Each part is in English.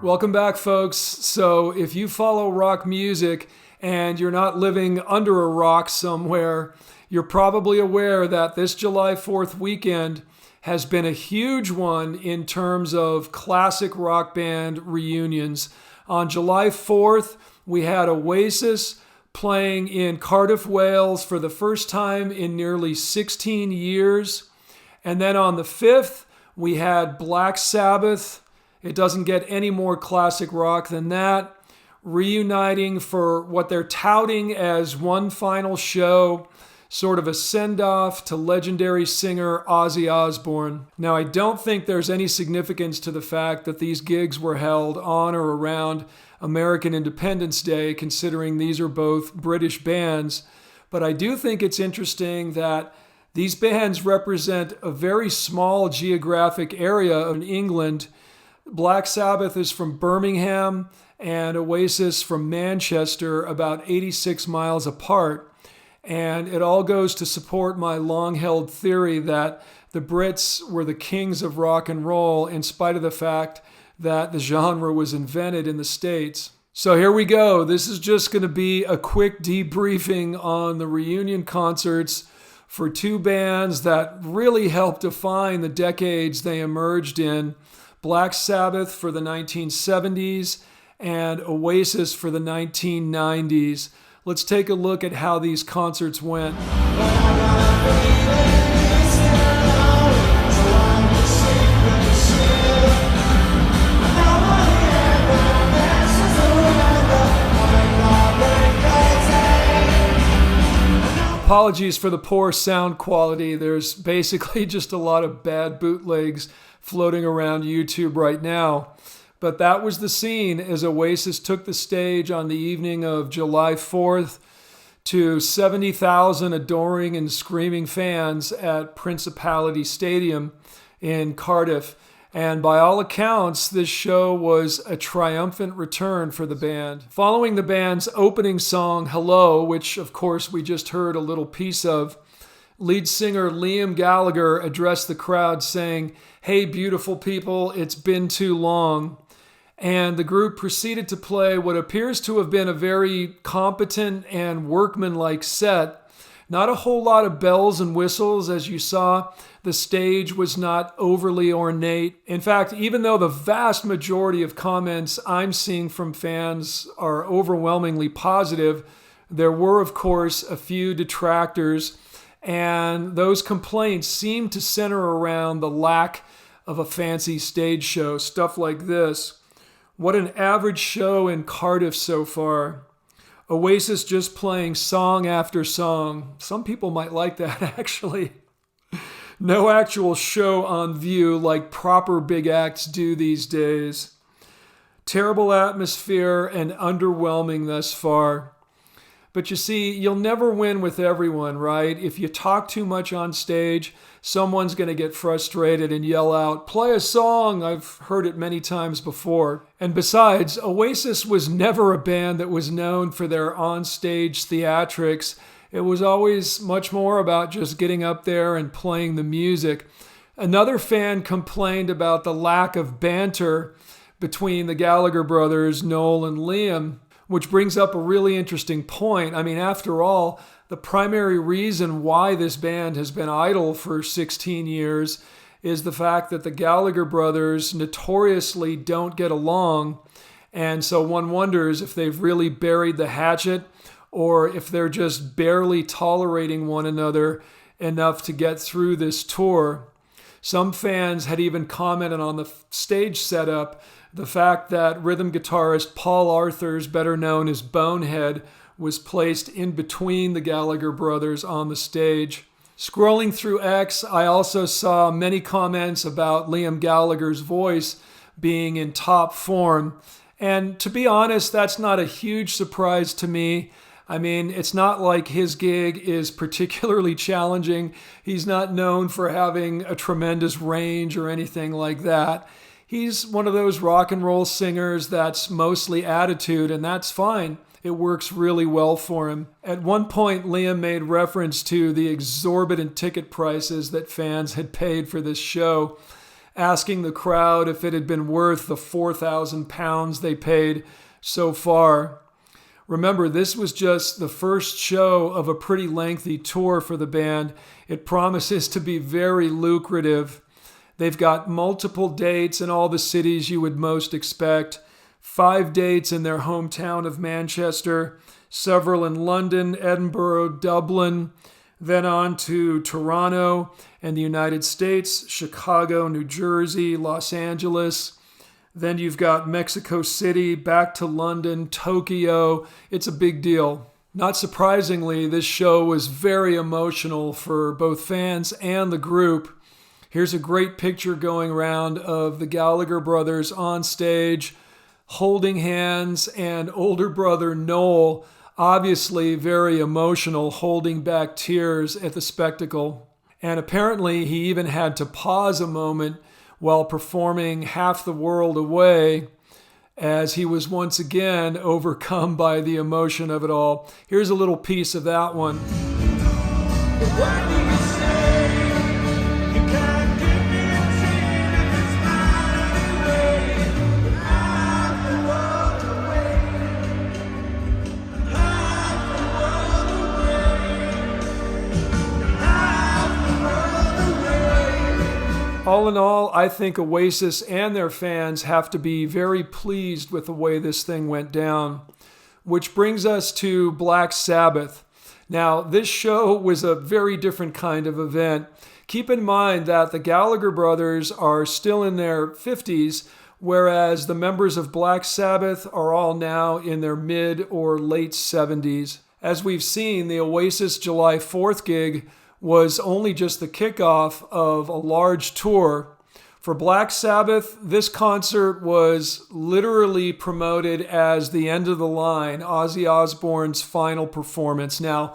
Welcome back, folks. So if you follow rock music and you're not living under a rock somewhere, you're probably aware that this July 4th weekend has been a huge one in terms of classic rock band reunions. On July 4th, we had Oasis playing in Cardiff, Wales for the first time in nearly 16 years. And then on the 5th, we had Black Sabbath. It doesn't get any more classic rock than that, reuniting for what they're touting as one final show, sort of a send-off to legendary singer Ozzy Osbourne. Now, I don't think there's any significance to the fact that these gigs were held on or around American Independence Day, considering these are both British bands, but I do think it's interesting that these bands represent a very small geographic area in England. Black Sabbath is from Birmingham and Oasis from Manchester, about 86 miles apart. And it all goes to support my long-held theory that the Brits were the kings of rock and roll in spite of the fact that the genre was invented in the States. So here we go. This is just going to be a quick debriefing on the reunion concerts for two bands that really helped define the decades they emerged in. Black Sabbath for the 1970s and Oasis for the 1990s. Let's take a look at how these concerts went. Apologies for the poor sound quality. There's basically just a lot of bad bootlegs floating around YouTube right now. But that was the scene as Oasis took the stage on the evening of July 4th to 70,000 adoring and screaming fans at Principality Stadium in Cardiff. And by all accounts, this show was a triumphant return for the band. Following the band's opening song, Hello, which of course we just heard a little piece of, lead singer Liam Gallagher addressed the crowd saying, "Hey, beautiful people, it's been too long." And the group proceeded to play what appears to have been a very competent and workmanlike set. Not a whole lot of bells and whistles, as you saw. The stage was not overly ornate. In fact, even though the vast majority of comments I'm seeing from fans are overwhelmingly positive, there were, of course, a few detractors. And those complaints seem to center around the lack of a fancy stage show. Stuff like this. What an average show in Cardiff so far. Oasis just playing song after song. Some people might like that, actually. No actual show on view like proper big acts do these days. Terrible atmosphere and underwhelming thus far. But you see, you'll never win with everyone, right? If you talk too much on stage, someone's going to get frustrated and yell out, "Play a song." I've heard it many times before. And besides, Oasis was never a band that was known for their on-stage theatrics. It was always much more about just getting up there and playing the music. Another fan complained about the lack of banter between the Gallagher brothers, Noel and Liam, which brings up a really interesting point. I mean, after all, the primary reason why this band has been idle for 16 years is the fact that the Gallagher brothers notoriously don't get along. And so one wonders if they've really buried the hatchet or if they're just barely tolerating one another enough to get through this tour. Some fans had even commented on the stage setup, the fact that rhythm guitarist Paul Arthurs, better known as Bonehead, was placed in between the Gallagher brothers on the stage. Scrolling through X, I also saw many comments about Liam Gallagher's voice being in top form. And to be honest, that's not a huge surprise to me. I mean, it's not like his gig is particularly challenging. He's not known for having a tremendous range or anything like that. He's one of those rock and roll singers that's mostly attitude, and that's fine. It works really well for him. At one point, Liam made reference to the exorbitant ticket prices that fans had paid for this show, asking the crowd if it had been worth the £4,000 they paid so far. Remember, this was just the first show of a pretty lengthy tour for the band. It promises to be very lucrative. They've got multiple dates in all the cities you would most expect. 5 dates in their hometown of Manchester, several in London, Edinburgh, Dublin, then on to Toronto and the United States, Chicago, New Jersey, Los Angeles. Then you've got Mexico City, back to London, Tokyo. It's a big deal. Not surprisingly, this show was very emotional for both fans and the group. Here's a great picture going around of the Gallagher brothers on stage, holding hands, and older brother Noel, obviously very emotional, holding back tears at the spectacle. And apparently he even had to pause a moment while performing Half the World Away, as he was once again overcome by the emotion of it all. Here's a little piece of that one. What do you say? You can't give me a chain if it's mine anyway. Half the world away. Half the world away. Half the world away. All in all, I think Oasis and their fans have to be very pleased with the way this thing went down. Which brings us to Black Sabbath. Now, this show was a very different kind of event. Keep in mind that the Gallagher brothers are still in their 50s, whereas the members of Black Sabbath are all now in their mid or late 70s. As we've seen, the Oasis July 4th gig was only just the kickoff of a large tour. For Black Sabbath, this concert was literally promoted as the end of the line, Ozzy Osbourne's final performance. Now,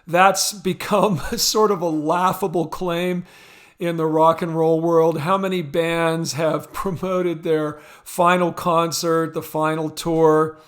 that's become sort of a laughable claim in the rock and roll world. How many bands have promoted their final concert, the final tour,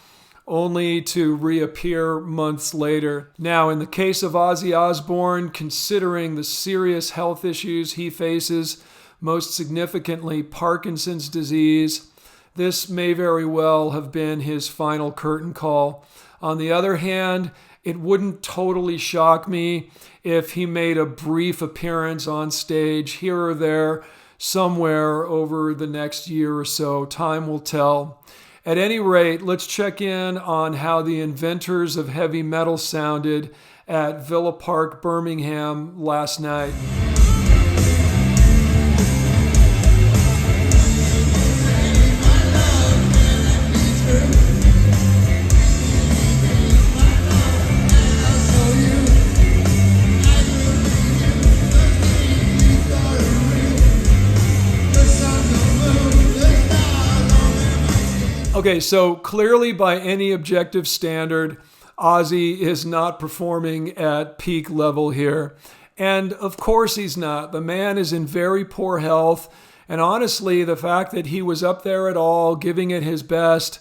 only to reappear months later? Now, in the case of Ozzy Osbourne, considering the serious health issues he faces, most significantly Parkinson's disease, this may very well have been his final curtain call. On the other hand, it wouldn't totally shock me if he made a brief appearance on stage here or there somewhere over the next year or so. Time will tell. At any rate, let's check in on how the inventors of heavy metal sounded at Villa Park, Birmingham last night. Okay, so clearly by any objective standard, Ozzy is not performing at peak level here. And of course he's not. The man is in very poor health. And honestly, the fact that he was up there at all, giving it his best,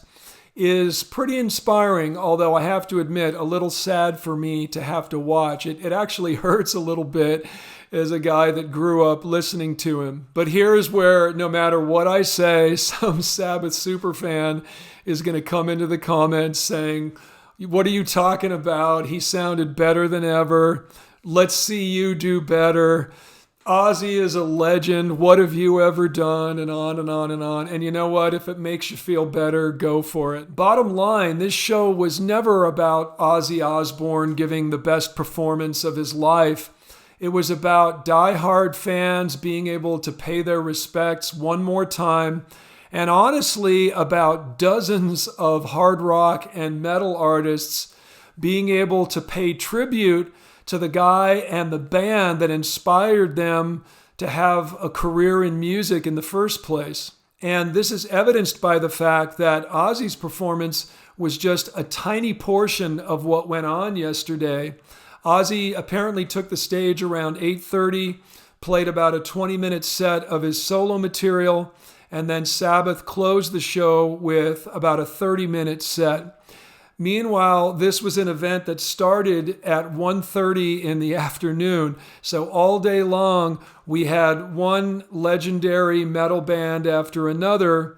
is pretty inspiring, although I have to admit, a little sad for me to have to watch. It actually hurts a little bit as a guy that grew up listening to him. But here's where, no matter what I say, some Sabbath superfan is going to come into the comments saying, "What are you talking about? He sounded better than ever. Let's see you do better. Ozzy is a legend. What have you ever done?" And on and on and on. And you know what? If it makes you feel better, go for it. Bottom line, this show was never about Ozzy Osbourne giving the best performance of his life. It was about die-hard fans being able to pay their respects one more time, and honestly about dozens of hard rock and metal artists being able to pay tribute to the guy and the band that inspired them to have a career in music in the first place. And this is evidenced by the fact that Ozzy's performance was just a tiny portion of what went on yesterday. Ozzy apparently took the stage around 8:30, played about a 20-minute set of his solo material, and then Sabbath closed the show with about a 30-minute set. Meanwhile, this was an event that started at 1:30 in the afternoon. So all day long, we had one legendary metal band after another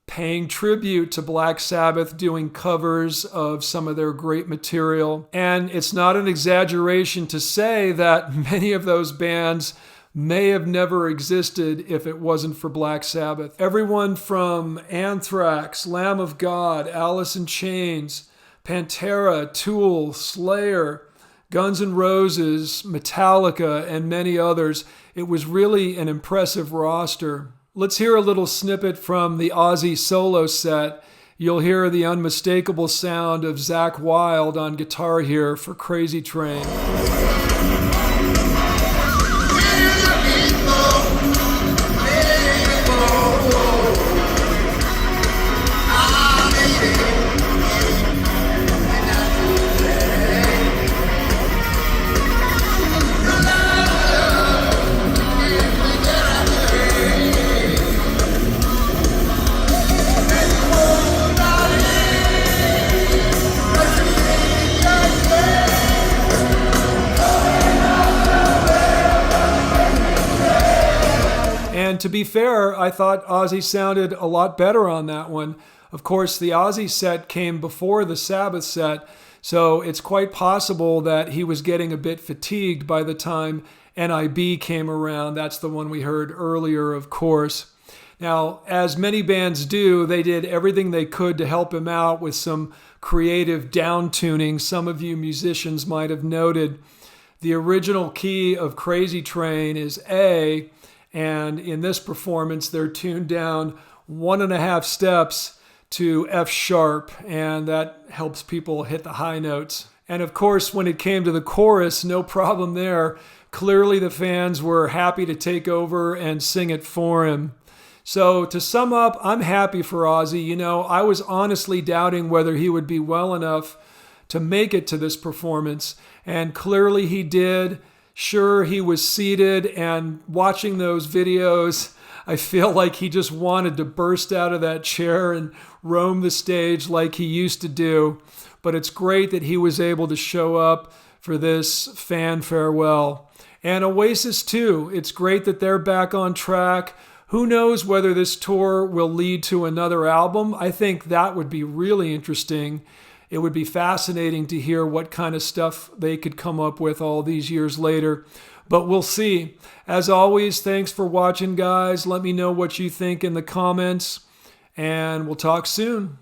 paying tribute to Black Sabbath, doing covers of some of their great material. And it's not an exaggeration to say that many of those bands may have never existed if it wasn't for Black Sabbath. Everyone from Anthrax, Lamb of God, Alice in Chains, Pantera, Tool, Slayer, Guns N' Roses, Metallica, and many others. It was really an impressive roster. Let's hear a little snippet from the Ozzy solo set. You'll hear the unmistakable sound of Zakk Wylde on guitar here for Crazy Train. And to be fair, I thought Ozzy sounded a lot better on that one. Of course, the Ozzy set came before the Sabbath set, so it's quite possible that he was getting a bit fatigued by the time NIB came around. That's the one we heard earlier, of course. Now, as many bands do, they did everything they could to help him out with some creative down-tuning. Some of you musicians might have noted the original key of Crazy Train is A, and in this performance, they're tuned down 1.5 steps to F sharp, and that helps people hit the high notes. And of course, when it came to the chorus, no problem there. Clearly, the fans were happy to take over and sing it for him. So to sum up, I'm happy for Ozzy. You know, I was honestly doubting whether he would be well enough to make it to this performance, and clearly he did. Sure, he was seated, and watching those videos, I feel like he just wanted to burst out of that chair and roam the stage like he used to do. But it's great that he was able to show up for this fan farewell. And Oasis too, it's great that they're back on track. Who knows whether this tour will lead to another album? I think that would be really interesting. It would be fascinating to hear what kind of stuff they could come up with all these years later. But we'll see. As always, thanks for watching, guys. Let me know what you think in the comments, and we'll talk soon.